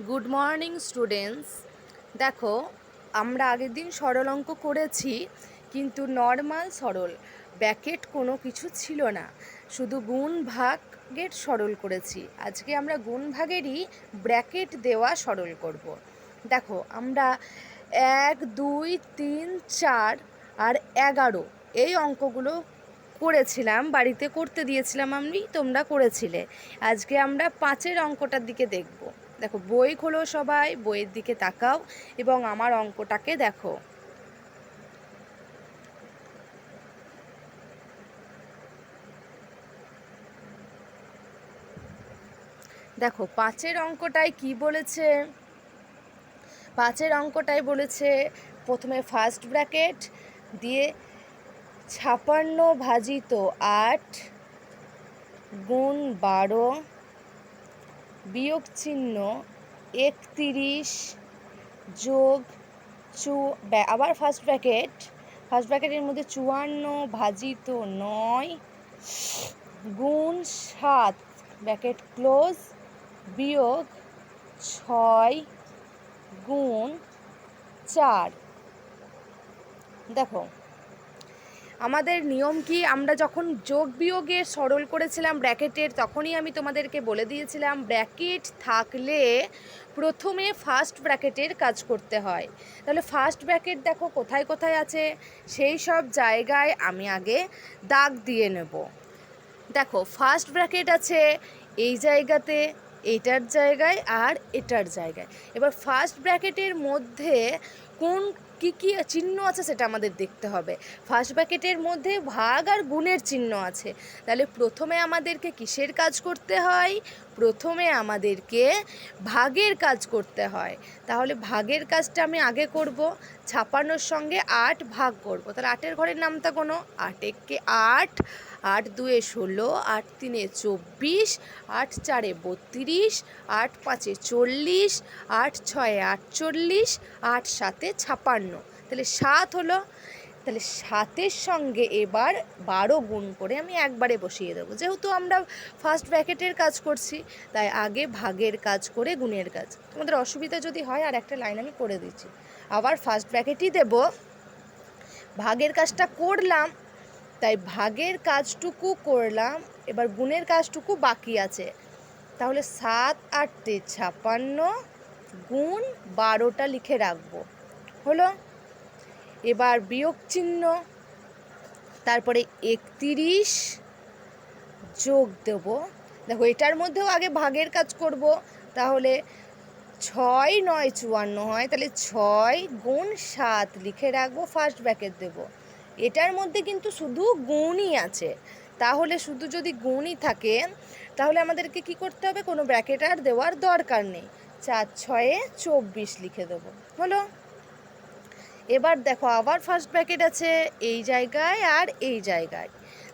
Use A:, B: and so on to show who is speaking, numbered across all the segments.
A: Good morning students. দেখো, আমরা আগের দিন সরল অঙ্ক করেছি, কিন্তু নর্মাল সরল, ব্র্যাকেট কোনো কিছু ছিল না, শুধু গুণ ভাগের সরল করেছি। আজকে আমরা গুণ ভাগেরই ব্র্যাকেট দেওয়া সরল করব। দেখো, আমরা 1, 2, 3, 4 আর 11 এই অঙ্কগুলো করেছিলাম, বাড়িতে করতে দিয়েছিলাম আমি, তোমরা করেছিলে। আজকে আমরা 5-এর অঙ্কটার দিকে দেখব। দেখো, বই খোলো, সবাই বইয়ের দিকে তাকাও এবং আমার অঙ্কটাকে দেখো। দেখো, 5-এর অঙ্কটায় কি বলেছে? 5-এর অঙ্কটায় বলেছে প্রথমে ফার্স্ট ব্র্যাকেট দিয়ে 56 ভাজিত 8 গুণ 12 বিয়োগ চিহ্ন 31 যোগ আবার ফার্স্ট ব্র্যাকেটের মধ্যে 54 ভাজিত 9 গুণ 7 ব্র্যাকেট ক্লোজ বিয়োগ 6 গুণ 4। দেখো, আমাদের নিয়ম কি, আমরা যখন যোগ বিয়োগে সরল করেছিলাম ব্র্যাকেটের, তখনই আমি তোমাদেরকে বলে দিয়েছিলাম ব্র্যাকেট থাকলে প্রথমে ফার্স্ট ব্র্যাকেটের কাজ করতে হয়। তাহলে ফার্স্ট ব্র্যাকেট দেখো কোথায় কোথায় আছে, সেই সব জায়গায় আমি আগে দাগ দিয়ে নেব। দেখো, ফার্স্ট ব্র্যাকেট আছে এই জায়গাতে, এইটার জায়গায় আর এটার জায়গায়। এবার ফার্স্ট ব্র্যাকেটের মধ্যে কোন কী কী চিহ্ন আছে সেটা আমাদের দেখতে হবে। ফার্স্ট ব্র্যাকেটের মধ্যে ভাগ আর গুণের চিহ্ন আছে। তাহলে প্রথমে আমাদেরকে কিসের কাজ করতে হয়? প্রথমে আমাদেরকে ভাগের কাজ করতে হয়। তাহলে ভাগের কাজটা আমি আগে করব। 56-র সঙ্গে 8 ভাগ করব। তাহলে 8-এর ঘরের নামটা কোনো 8 একে 8, 8 2 16, 8 3 24, 8 4 32, 8 5 40, 8 6 48, 8 7 56। তাহলে 7 হলো। তাহলে 7-এর সঙ্গে এবার 12 গুণ করে আমি একবারে বসিয়ে দেবো। যেহেতু আমরা ফার্স্ট ব্র্যাকেটের কাজ করছি, তাই আগে ভাগের কাজ করে গুণের কাজ। তোমাদের অসুবিধা যদি হয় আর একটা লাইন আমি করে দিচ্ছি। আবার ফার্স্ট ব্র্যাকেটই দেব, ভাগের কাজটা করলাম, তাই ভাগের কাজটুকু করলাম, এবার গুণের কাজটুকু বাকি আছে। তাহলে 7 8 56 গুণ 12টা লিখে রাখবো, হলো। এবার বিয়োগ চিহ্ন, তারপরে 31 যোগ দেব। দেখো, এটার মধ্যেও আগে ভাগের কাজ করব। তাহলে 6 9 54 হয়, তাহলে 6 গুণ 7 লিখে রাখবো, ফার্স্ট ব্র্যাকেট দেব। এটার মধ্যে কিন্তু শুধু গুণই আছে। তাহলে শুধু যদি গুণই থাকে, তাহলে আমাদেরকে কি করতে হবে? কোনো ব্র্যাকেট আর দেওয়ার দরকার নেই। 4 6 24 লিখে দেবো, হলো। এবার দেখো, আবার ফার্স্ট ব্র্যাকেট আছে এই জায়গায় আর এই জায়গায়।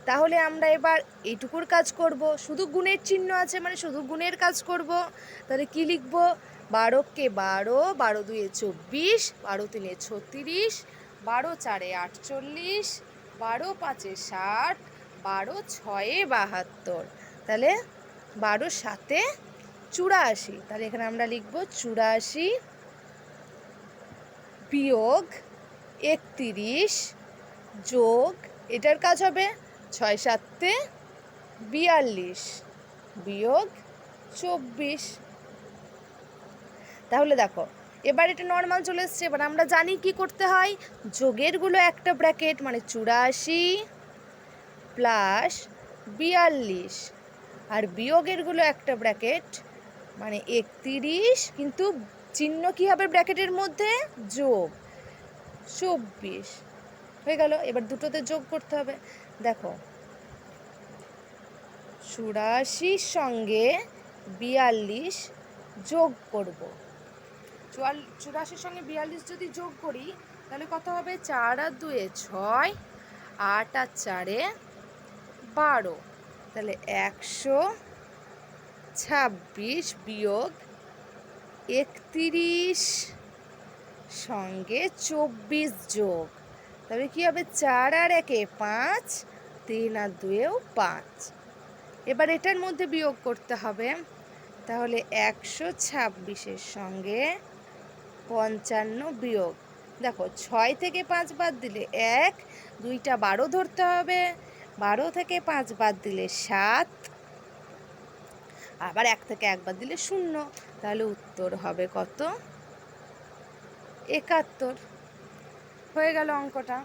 A: তাহলে আমরা এবার এইটুকুর কাজ করব। শুধু গুণের চিহ্ন আছে, মানে শুধু গুণের কাজ করব। তাহলে কি লিখব? 12 কে 12, 12 2 24, 12 3 36, 12 4 48, 12 5 60, 12 6 72। তাহলে 12 7 84। তাহলে এখানে আমরা লিখব 84 বিয়োগ 31 যোগ, এটার কাজ হবে 6 7 42 বিয়োগ 24। তাহলে দেখো, এবার এটা নর্মাল চলে এসছে। এবার আমরা জানি কি করতে হয়। যোগেরগুলো একটা ব্র্যাকেট, মানে 84 প্লাস 42, আর বিয়োগেরগুলো একটা ব্র্যাকেট, মানে 31, কিন্তু চিহ্ন কি হবে ব্র্যাকেটের মধ্যে? যোগ 24 হয়ে গেল। এবার দুটোতে যোগ করতে হবে। দেখো, 84 সঙ্গে 42 যোগ করব। 84 সঙ্গে 42 যদি যোগ করি, তাহলে কত হবে? 4 আর 2 6, 8 আর 4 12। তাহলে 126 বিয়োগ 31 সঙ্গে 24 যোগ, তবে কি হবে? 4 আর 1 5, 3 আর 2 5। এবার এটার মধ্যে বিয়োগ করতে হবে। তাহলে 126-এর সঙ্গে 55 বিয়োগ, দেখো 6 থেকে 5 বাদ দিলে 1, 2টা 12 ধরতে হবে, 12 থেকে 5 বাদ দিলে 7, আবার 1 থেকে 1 বাদ দিলে 0। তাহলে উত্তর হবে কত? 71। হয়ে গেল অঙ্কটা।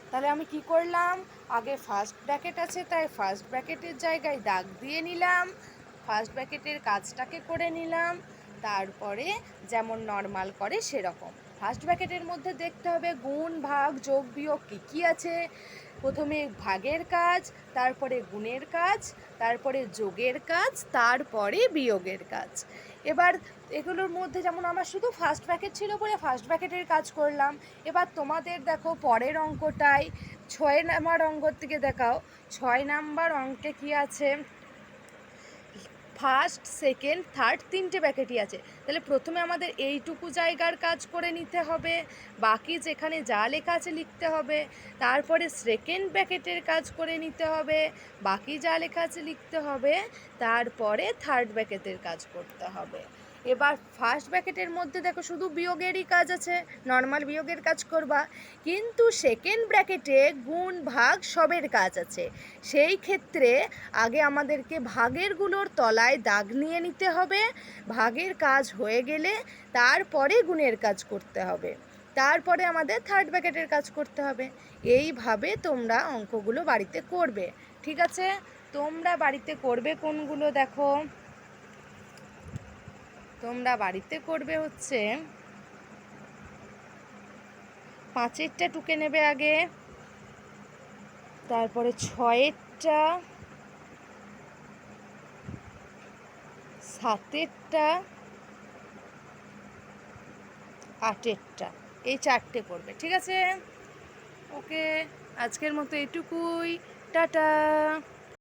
A: তাহলে আমি কি করলাম, আগে ফার্স্ট ব্র্যাকেট আছে তাই ফার্স্ট ব্র্যাকেটের জায়গায় দাগ দিয়ে নিলাম, ফার্স্ট ব্র্যাকেটের কাজটাকে করে নিলাম, তারপরে যেমন নর্মাল করে সেরকম ফার্স্ট ব্র্যাকেটের মধ্যে দেখতে হবে গুণ ভাগ যোগ বিয়োগ কী কী আছে। প্রথমে ভাগের কাজ, তারপরে গুণের কাজ, তারপরে যোগের কাজ, তারপরে বিয়োগের কাজ। এবার এগুলোর মধ্যে যেমন আমার শুধু ফার্স্ট ব্র্যাকেট ছিল বলে ফার্স্ট ব্র্যাকেটের কাজ করলাম। এবার তোমাদের দেখো পরের অঙ্কটায় 6 নাম্বার অঙ্কর থেকে দেখাও। 6 নাম্বার অঙ্কে কি আছে, ফার্স্ট সেকেন্ড থার্ড 3টে ব্র্যাকেটই আছে। তাহলে প্রথমে আমাদের এইটুকু জায়গার কাজ করে নিতে হবে, বাকি যেখানে যা লেখা আছে লিখতে হবে, তারপরে সেকেন্ড ব্র্যাকেটের কাজ করে নিতে হবে, বাকি যা লেখা আছে লিখতে হবে, তারপরে থার্ড ব্র্যাকেটের কাজ করতে হবে। এবার ফার্স্ট ব্র্যাকেটের মধ্যে দেখো শুধু বিয়োগেরই কাজ আছে, নর্মাল বিয়োগের কাজ করবা, কিন্তু সেকেন্ড ব্র্যাকেটে গুণ ভাগ সবের কাজ আছে। সেই ক্ষেত্রে আগে আমাদেরকে ভাগেরগুলোর তলায় দাগ নিয়ে নিতে হবে, ভাগের কাজ হয়ে গেলে তারপরে গুণের কাজ করতে হবে, তারপরে আমাদের থার্ড ব্র্যাকেটের কাজ করতে হবে। এইভাবে তোমরা অঙ্কগুলো বাড়িতে করবে, ঠিক আছে? তোমরা বাড়িতে করবে কোনগুলো দেখো, তোমরা বাড়িতে করবে হচ্ছে 5এরটা টুকে নেবে আগে, তারপরে 6এরটা, 7এরটা, 8এরটা, এই 4টে করবে, ঠিক আছে? ওকে, আজকের মতো এটুকুই, টাটা।